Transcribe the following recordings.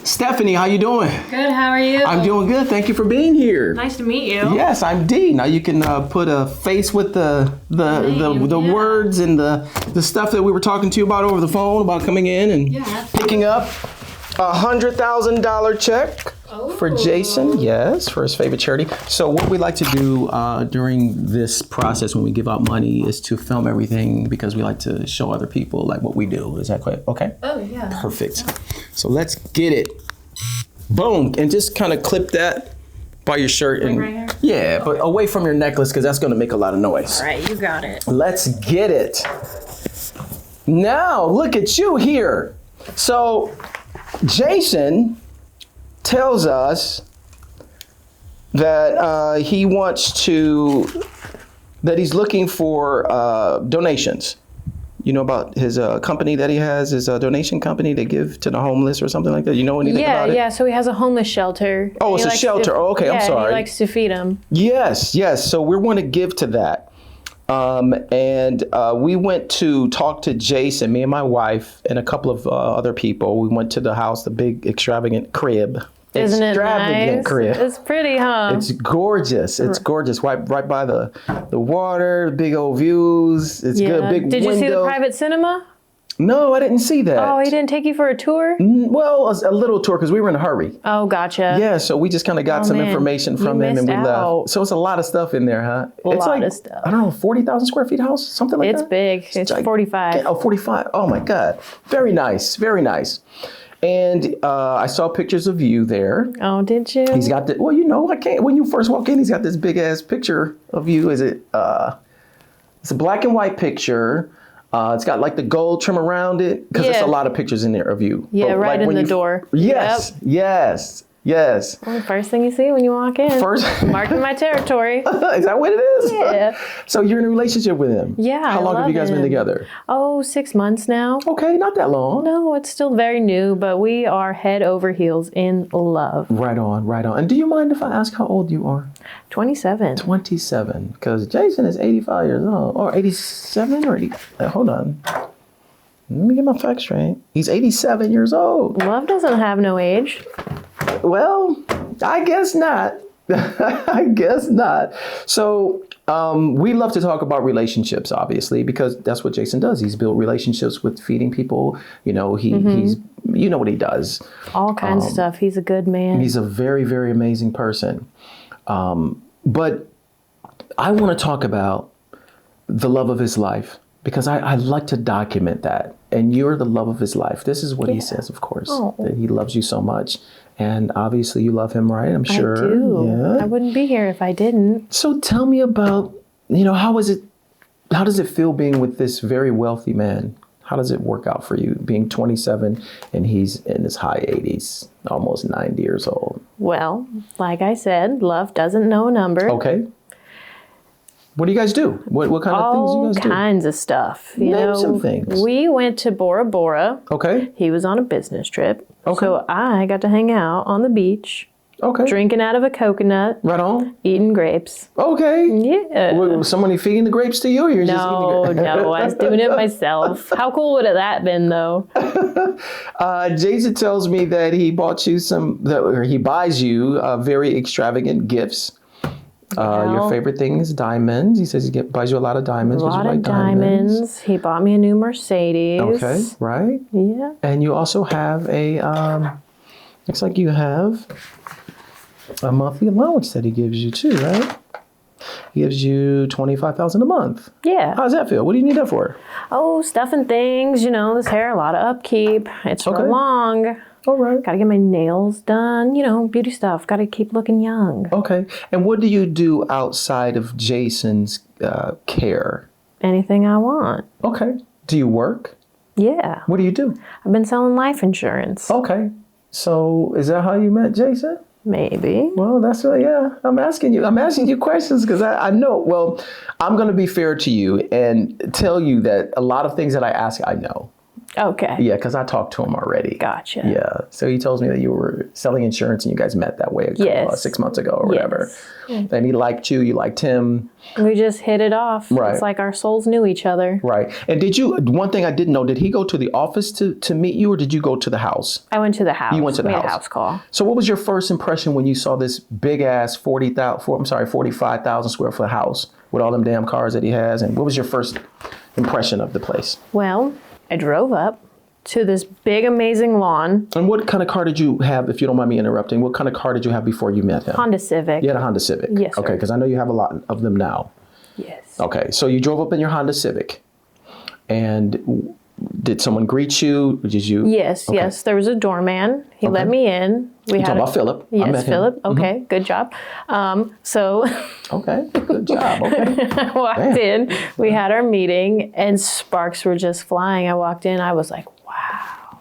Stephanie, how you doing? Good, how are you? I'm doing good. Thank you for being here. Nice to meet you. Yes, I'm D. Now you can put a face with the words and the stuff that we were talking to you about over the phone about coming in and picking up a $100,000 check for Jason. Yes, for his favorite charity. So what we like to do during this process when we give out money is to film everything because we like to show other people like what we do. Is that correct? Okay. Oh yeah. Perfect. So let's get it. Boom, and just kind of clip that by your shirt and right here? Yeah, but away from your necklace because that's going to make a lot of noise. All right, you got it. Let's get it. Now, look at you here. So, Jason tells us that he's looking for donations. You know about his company that he has, his donation company they give to the homeless or something like that? You know anything about it? Yeah, so he has a homeless shelter. Oh, it's a shelter. Okay, I'm sorry. He likes to feed them. Yes. So we want to give to that. And we went to talk to Jason, me and my wife, and a couple of other people. We went to the house, the big extravagant crib. Isn't it nice? Crib. It's pretty, huh? It's gorgeous. It's gorgeous. Right by the water, big old views. It's good. Big Did window. you see the private cinema? No, I didn't see that. Oh, he didn't take you for a tour? Well, a little tour because we were in a hurry. Oh, gotcha. Yeah, so we just kind of got some information from him and we left. So it's a lot of stuff in there, huh? It's lot of stuff. I don't know, 40,000 square feet house, something like that? It's big. It's 45. Oh, 45. Oh my God. Very nice. Very nice. And I saw pictures of you there. Oh, did you? He's got well, I can't. When you first walk in, he's got this big ass picture of you. It's a black and white picture. It's got like the gold trim around it because there's a lot of pictures in there of you. Yeah, right in the door. Yes, yes. Well, the first thing you see when you walk in. Marking my territory. Is that what it is? Yeah. So you're in a relationship with him? Yeah. How long have you guys been together? Oh, 6 months now. Okay, not that long. No, it's still very new, but we are head over heels in love. Right on. And do you mind if I ask how old you are? 27. 27, because Jason is 85 years old, or 87 or 80. Hold on. Let me get my facts straight. He's 87 years old. Love doesn't have no age. Well, I guess not. I guess not. So we love to talk about relationships, obviously, because that's what Jason does. He's built relationships with feeding people. He's you know what he does. All kinds of stuff. He's a good man. He's a very, very amazing person. But I want to talk about the love of his life because I like to document that. And you're the love of his life. This is what he says, of course, that he loves you so much. And obviously you love him, right? I'm sure. I do. Yeah. I wouldn't be here if I didn't. So tell me about, how does it feel being with this very wealthy man? How does it work out for you being 27 and he's in his high 80s, almost 90 years old? Well, like I said, love doesn't know a number. Okay. What do you guys do? What kind of things do you guys do? All kinds of stuff. Name some things. We went to Bora Bora. Okay. He was on a business trip. Okay. So I got to hang out on the beach. Okay. Drinking out of a coconut. Right on. Eating grapes. Okay. Yeah. Was somebody feeding the grapes to you or you're just eating the grapes? No, I was doing it myself. How cool would that been though? Jason tells me that he bought you he buys you very extravagant gifts. Your favorite thing is diamonds. He says he buys you a lot of diamonds. A lot of diamonds. He bought me a new Mercedes. Okay, right. Yeah. And you also have looks like you have a monthly allowance that he gives you too, right? He gives you $25,000 a month. Yeah. How does that feel? What do you need that for? Oh, stuff and things. This hair, a lot of upkeep. It's for long. All right. Got to get my nails done. Beauty stuff. Got to keep looking young. Okay. And what do you do outside of Jason's care? Anything I want. Okay. Do you work? Yeah. What do you do? I've been selling life insurance. Okay. So is that how you met Jason? Maybe. Well, that's what, I'm asking you questions because I know. Well, I'm going to be fair to you and tell you that a lot of things that I ask, I know. Okay. Yeah, because I talked to him already. Gotcha. Yeah. So he tells me that you were selling insurance and you guys met that way a couple, 6 months ago or whatever. And he liked you. You liked him. We just hit it off. Right. It's like our souls knew each other. Right. And one thing I didn't know, did he go to the office to meet you or did you go to the house? I went to the house. You went to the Made house. a house call. So what was your first impression when you saw this big ass 45,000 square foot house with all them damn cars that he has? And what was your first impression of the place? Well, I drove up to this big, amazing lawn. And what kind of car did you have, if you don't mind me interrupting? What kind of car did you have before you met him? Honda Civic. You had a Honda Civic? Yes, sir. Okay, because I know you have a lot of them now. Yes. Okay, so you drove up in your Honda Civic. And did someone greet you? Did you? Yes, yes. There was a doorman. He let me in. You're talking about Philip. I met Yes, him. Philip. Okay, good job. So Okay, good job. Okay. I walked in. We had our meeting, and sparks were just flying. I walked in. I was like, wow.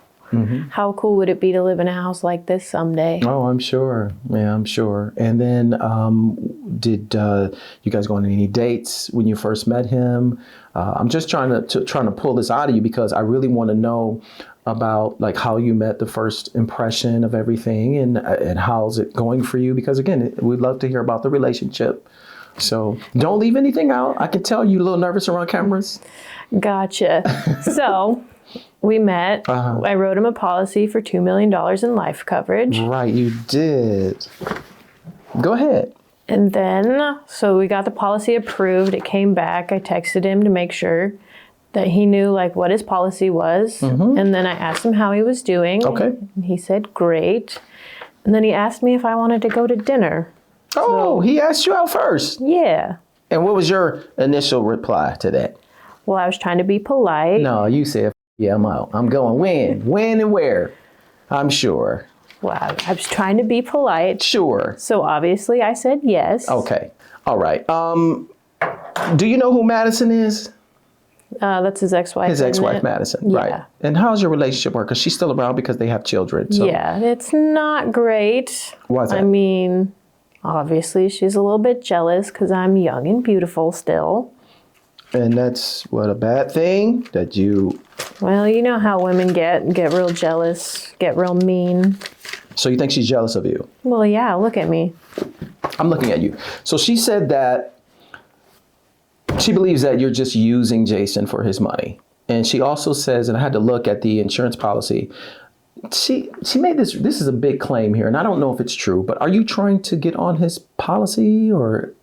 How cool would it be to live in a house like this someday? Oh, I'm sure. Yeah, I'm sure. And then did you guys go on any dates when you first met him? I'm just trying to pull this out of you because I really want to know about like how you met, the first impression of everything, and how's it going for you? Because again, we'd love to hear about the relationship. So don't leave anything out. I can tell you're a little nervous around cameras. Gotcha. So we met. I wrote him a policy for $2 million in life coverage. Right, you did. Go ahead. And then, so we got the policy approved. It came back. I texted him to make sure that he knew like what his policy was. And then I asked him how he was doing. Okay. And he said, great. And then he asked me if I wanted to go to dinner. Oh, he asked you out first. Yeah. And what was your initial reply to that? Well, I was trying to be polite. No, you said, yeah, I'm out. I'm going. When? When and where? I'm sure. Well, I was trying to be polite. Sure. So obviously I said yes. Okay. All right. Do you know who Madison is? That's his ex-wife. His ex-wife, Madison. Yeah. Right. And how's your relationship work? Because she's still around because they have children. So. Yeah, it's not great. Why is that? I mean, obviously she's a little bit jealous because I'm young and beautiful still. And that's what, a bad thing that you... Well, you know how women get real jealous, get real mean. So you think she's jealous of you? Well, yeah, look at me. I'm looking at you. So she said that she believes that you're just using Jason for his money. And she also says, and I had to look at the insurance policy, she made this is a big claim here, and I don't know if it's true, but are you trying to get on his policy, or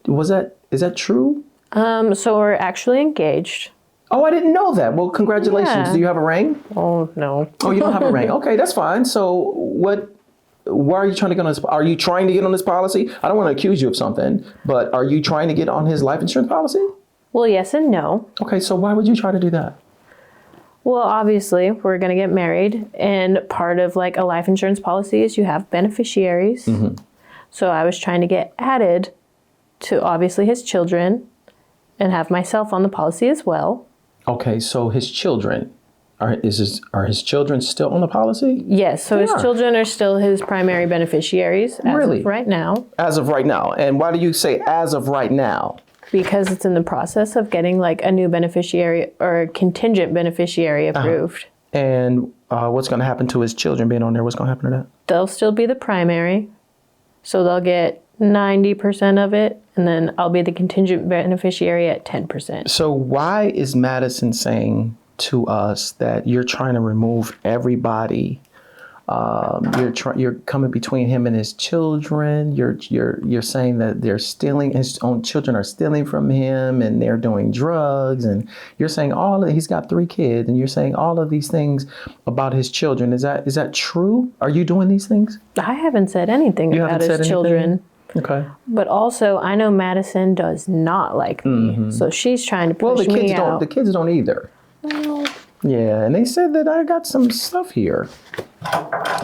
is that true? So we're actually engaged. Oh, I didn't know that. Well, congratulations. Yeah. Do you have a ring? Oh, no. Oh, you don't have a ring. Okay, that's fine. So why are you trying to get on this? Are you trying to get on this policy? I don't want to accuse you of something, but are you trying to get on his life insurance policy? Well, yes and no. Okay, so why would you try to do that? Well, obviously, we're going to get married, and part of like a life insurance policy is you have beneficiaries. So I was trying to get added to obviously his children and have myself on the policy as well. Okay, so his children, are his children still on the policy? Yes, so his children are still his primary beneficiaries as of right now. As of right now. And why do you say as of right now? Because it's in the process of getting like a new beneficiary or a contingent beneficiary approved. And what's going to happen to his children being on there? What's going to happen to that? They'll still be the primary. So they'll get 90% of it, and then I'll be the contingent beneficiary at 10%. So why is Madison saying to us that you're trying to remove everybody? You're coming between him and his children. You're saying that they're stealing, his own children are stealing from him, and they're doing drugs. And you're saying he's got 3 kids, and you're saying all of these things about his children. Is that true? Are you doing these things? I haven't said anything about his children. Okay. But also, I know Madison does not like me, so she's trying to push me out. The kids don't either. Well, yeah, and they said that I got some stuff here.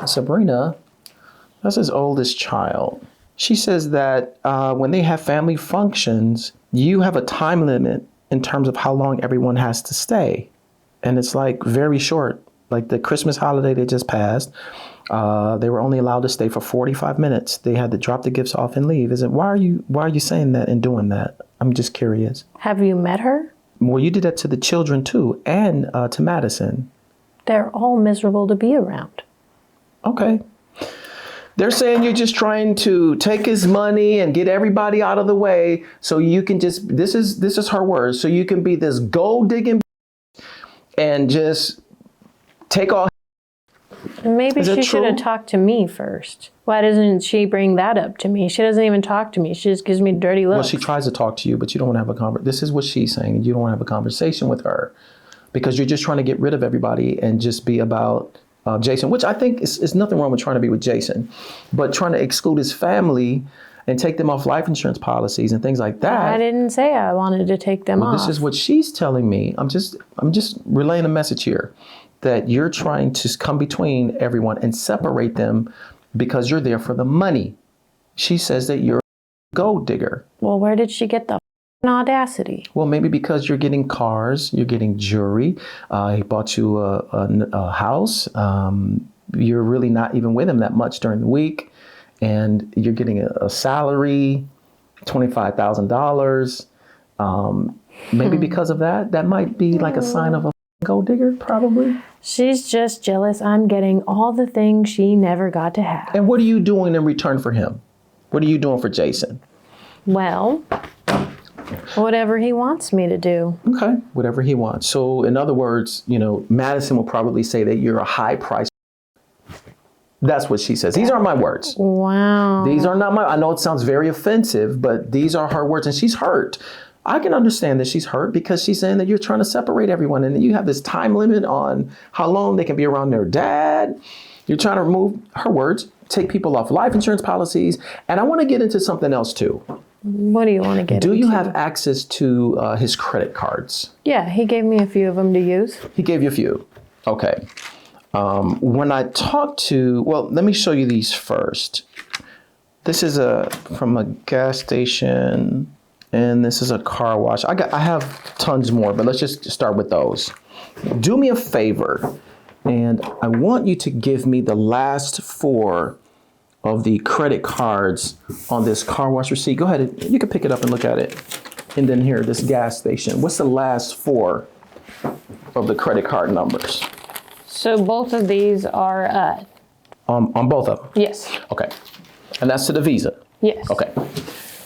Sabrina, that's his oldest child. She says that when they have family functions, you have a time limit in terms of how long everyone has to stay. And it's like very short. Like the Christmas holiday they just passed, they were only allowed to stay for 45 minutes. They had to drop the gifts off and leave. Why are you saying that and doing that? I'm just curious. Have you met her? Well, you did that to the children too, and to Madison. They're all miserable to be around. Okay. They're saying you're just trying to take his money and get everybody out of the way so you can just, this is her words, so you can be this gold digging and just take all. Maybe she should have talked to me first. Why doesn't she bring that up to me? She doesn't even talk to me. She just gives me dirty looks. Well, she tries to talk to you, but you don't want to have a conversation. This is what she's saying. You don't want to have a conversation with her because you're just trying to get rid of everybody and just be about Jason, which I think is nothing wrong with trying to be with Jason, but trying to exclude his family and take them off life insurance policies and things like that. I didn't say I wanted to take them off. This is what she's telling me. I'm just relaying a message here that you're trying to come between everyone and separate them because you're there for the money. She says that you're a gold digger. Well, where did she get the audacity? Well, maybe because you're getting cars, you're getting jewelry. He bought you a house. You're really not even with him that much during the week. And you're getting a salary, $25,000. Maybe because of that, that might be like a sign of a gold digger, probably. She's just jealous I'm getting all the things she never got to have. And what are you doing in return for him? What are you doing for Jason? Well, whatever he wants me to do. Okay, whatever he wants. So in other words, Madison will probably say that you're a high price. That's what she says. These aren't my words. Wow. These are not I know it sounds very offensive, but these are her words and she's hurt. I can understand that she's hurt because she's saying that you're trying to separate everyone and that you have this time limit on how long they can be around their dad. You're trying to remove, her words, take people off life insurance policies. And I want to get into something else too. What do you want to get into? Do you have access to his credit cards? Yeah, he gave me a few of them to use. He gave you a few. Okay. When I talked to, well, let me show you these first. This is from a gas station. And this is a car wash. I have tons more, but let's just start with those. Do me a favor, and I want you to give me the last 4 of the credit cards on this car wash receipt. Go ahead, you can pick it up and look at it. And then here, this gas station. What's the last 4 of the credit card numbers? So both of these are... on both of them? Yes. Okay. And that's to the Visa? Yes. Okay.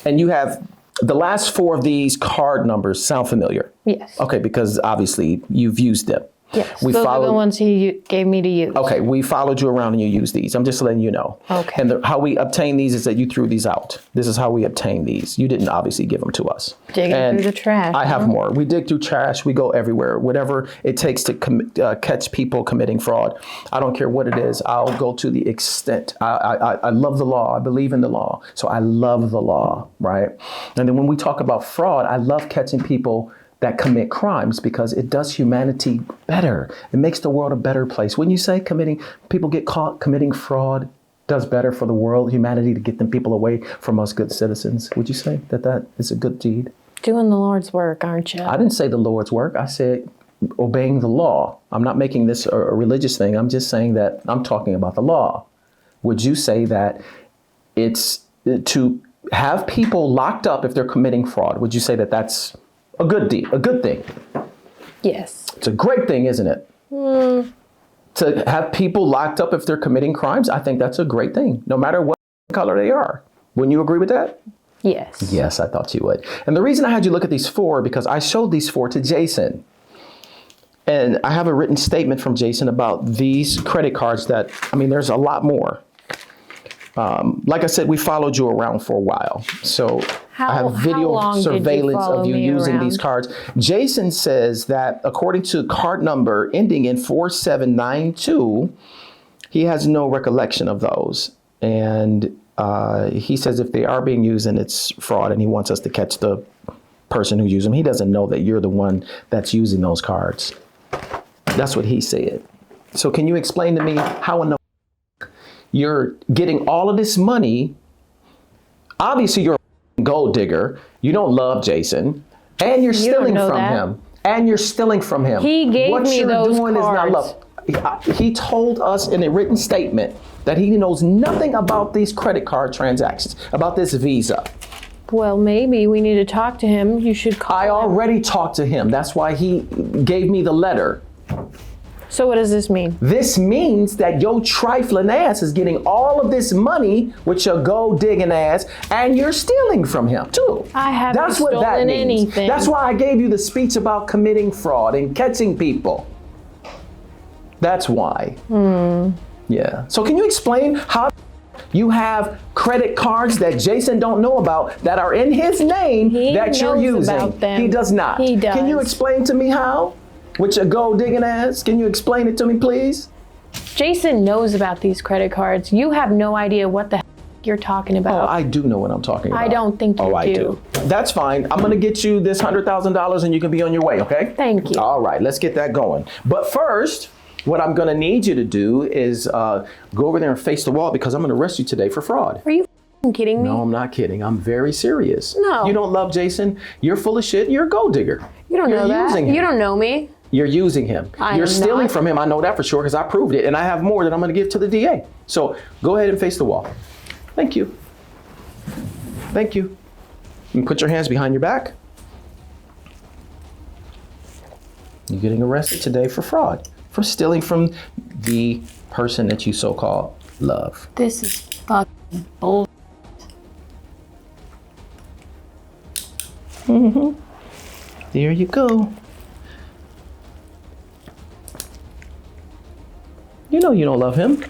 And you have... The last 4 of these card numbers sound familiar? Yes. Okay, because obviously you've used them. Yes, those are the ones he gave me to use. Okay, we followed you around and you used these. I'm just letting you know. Okay. And how we obtain these is that you threw these out. This is how we obtain these. You didn't obviously give them to us. Digging through the trash. I have more. We dig through trash. We go everywhere. Whatever it takes to catch people committing fraud. I don't care what it is. I'll go to the extent. I love the law. I believe in the law. So I love the law, right? And then when we talk about fraud, I love catching people that commit crimes because it does humanity better. It makes the world a better place. Wouldn't you say people get caught committing fraud does better for the world, humanity, to get them people away from us good citizens? Would you say that is a good deed? Doing the Lord's work, aren't you? I didn't say the Lord's work. I said obeying the law. I'm not making this a religious thing. I'm just saying that I'm talking about the law. Would you say that it's to have people locked up if they're committing fraud? Would you say that that's a good deed, a good thing? Yes. It's a great thing, isn't it? To have people locked up if they're committing crimes, I think that's a great thing, no matter what color they are. Wouldn't you agree with that? Yes. Yes, I thought you would. And the reason I had you look at these 4, because I showed these 4 to Jason. And I have a written statement from Jason about these credit cards that, there's a lot more. Like I said, we followed you around for a while. So I have video surveillance of you using these cards. Jason says that according to card number ending in 4792, he has no recollection of those. And he says if they are being used, then it's fraud, and he wants us to catch the person who used them. He doesn't know that you're the one that's using those cards. That's what he said. So can you explain to me how in the you're getting all of this money? Obviously, you're a gold digger. You don't love Jason. And you're stealing from him. And you're stealing from him. He gave me those cards. What you're doing is not love. He told us in a written statement that he knows nothing about these credit card transactions, about this Visa. Well, maybe we need to talk to him. You should call him. I already talked to him. That's why he gave me the letter. So what does this mean? This means that your trifling ass is getting all of this money with your gold digging ass, and you're stealing from him too. I haven't That's what that stolen means. anything. That's why I gave you the speech about committing fraud and catching people. That's why. Yeah. So can you explain how you have credit cards that Jason don't know about that are in his name that you're using? About them. He does not. He does. Can you explain to me how? With your gold digging ass? Can you explain it to me, please? Jason knows about these credit cards. You have no idea what the you're talking about. Oh, I do know what I'm talking about. I don't think you I do. That's fine. I'm gonna get you this $100,000 and you can be on your way, okay? Thank you. All right, let's get that going. But first, what I'm gonna need you to do is go over there and face the wall because I'm gonna arrest you today for fraud. Are you f***ing kidding me? No, I'm not kidding. I'm very serious. No. You don't love Jason. You're full of shit. You're a gold digger. You don't know that. Using him. You don't know me. You're using him. You're stealing not. from him. I know that for sure because I proved it. And I have more that I'm going to give to the DA. So go ahead and face the wall. Thank you. Thank you. You can put your hands behind your back. You're getting arrested today for fraud, for stealing from the person that you so-called love. This is fucking bull. There you go. You know you don't love him.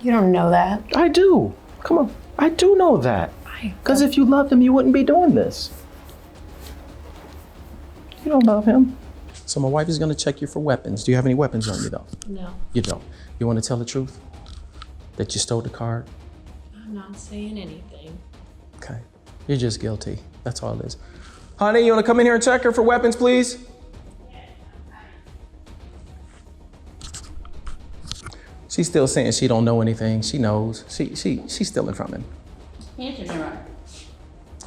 You don't know that. I do. Come on. I do know that. Because if you loved him, you wouldn't be doing this. You don't love him. So my wife is going to check you for weapons. Do you have any weapons on you, though? No. You don't. You want to tell the truth? That you stole the card? I'm not saying anything. Okay. You're just guilty. That's all it is. Honey, you want to come in here and check her for weapons, please? She's still saying she don't know anything. She knows. She's stealing from him. Answer me right.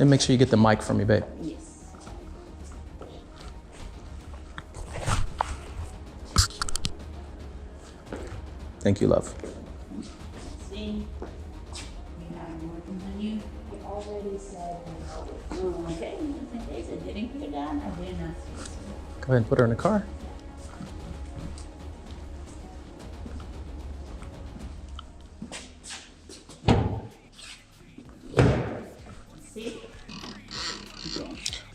And make sure you get the mic from me, babe. Yes. Thank you, love. See? We have more than you. You already said no. Oh, okay. Just in case it didn't go down, I did not say so. Go ahead and put her in the car. See?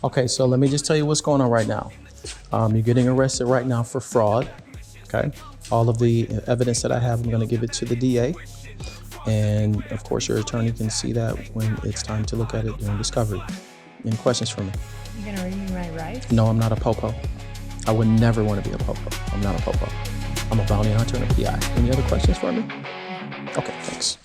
Okay, so let me just tell you what's going on right now. You're getting arrested right now for fraud, okay? All of the evidence that I have, I'm gonna give it to the DA. And of course, your attorney can see that when it's time to look at it during discovery. Any questions for me? You're gonna read me my rights? No, I'm not a popo. I would never want to be a popo. I'm not a popo. I'm a bounty hunter and a PI. Any other questions for me? Okay, thanks.